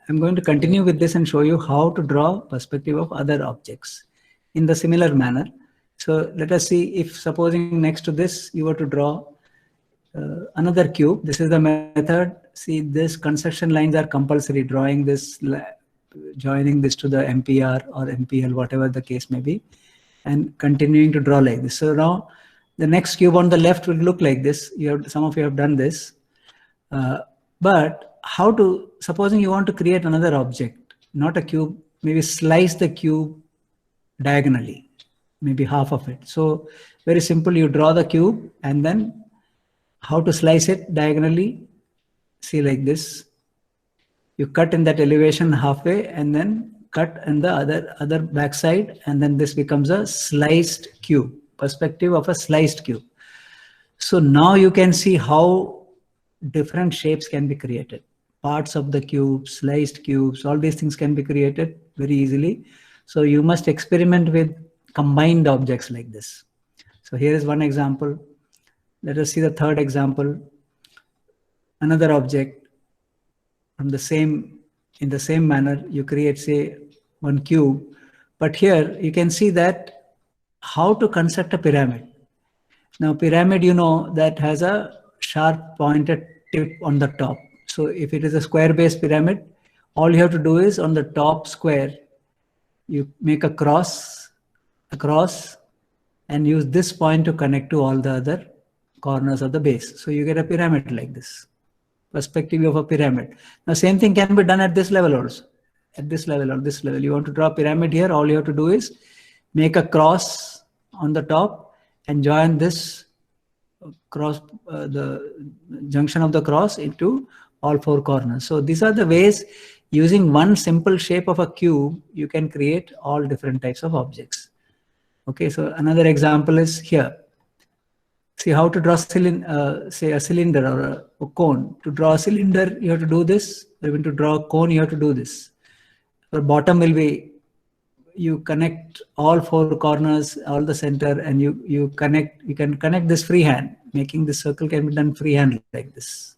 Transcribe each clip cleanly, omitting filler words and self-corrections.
I'm going to continue with this and show you how to draw perspective of other objects in the similar manner. So let us see if supposing next to this you were to draw another cube. This is the method. See, this construction lines are compulsory. Drawing this, joining this to the MPR or MPL, whatever the case may be, and continuing to draw like this. So now the next cube on the left will look like this. Some of you have done this. But how to, supposing you want to create another object, not a cube, maybe slice the cube diagonally, maybe half of it. So very simple, you draw the cube and then how to slice it diagonally, see like this. You cut in that elevation halfway and then cut in the other backside, and then this becomes a sliced cube, perspective of a sliced cube. So now you can see how different shapes can be created. Parts of the cube, sliced cubes, all these things can be created very easily. So you must experiment with combined objects like this. So here is one example. Let us see the third example. Another object from the same, in the same manner, you create, say, one cube. But here you can see that how to construct a pyramid. Now pyramid, you know, that has a sharp pointed tip on the top. So if it is a square based pyramid, all you have to do is on the top square, you make a cross, and use this point to connect to all the other corners of the base. So you get a pyramid like this, perspective of a pyramid. Now same thing can be done at this level also. At this level or this level, you want to draw a pyramid here, all you have to do is make a cross on the top and join this cross, the junction of the cross into all four corners. So these are the ways, using one simple shape of a cube, you can create all different types of objects. Okay, so another example is here. See how to draw say a cylinder or a cone. To draw a cylinder, you have to do this. Even to draw a cone, you have to do this. The bottom will be, you connect all four corners, all the center, and you can connect this freehand. Making this circle can be done freehand like this.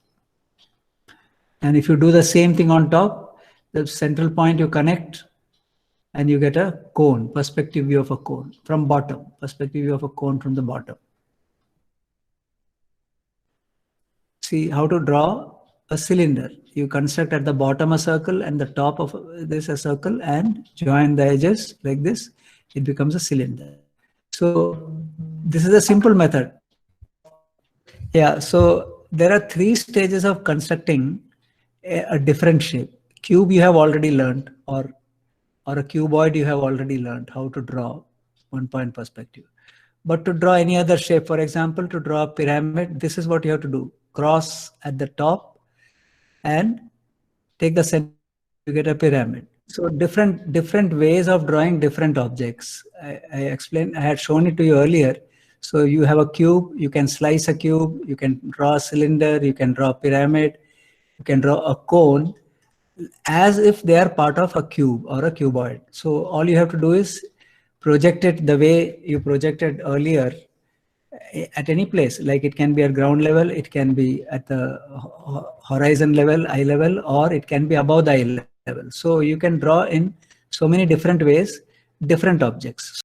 And if you do the same thing on top, the central point you connect and you get a cone, perspective view of a cone from bottom, perspective view of a cone from the bottom. See how to draw a cylinder. You construct at the bottom a circle and the top of this a circle and join the edges like this. It becomes a cylinder. So this is a simple method. Yeah, so there are 3 stages of constructing a different shape. Cube you have already learned, or a cuboid you have already learned how to draw one point perspective. But to draw any other shape, for example, to draw a pyramid, this is what you have to do. Cross at the top and take the center, you get a pyramid. So different ways of drawing different objects. I explained, I had shown it to you earlier. So you have a cube, you can slice a cube, you can draw a cylinder, you can draw a pyramid, you can draw a cone as if they are part of a cube or a cuboid. So all you have to do is project it the way you projected earlier at any place. Like it can be at ground level, it can be at the horizon level, eye level, or it can be above the eye level. So you can draw in so many different ways, different objects.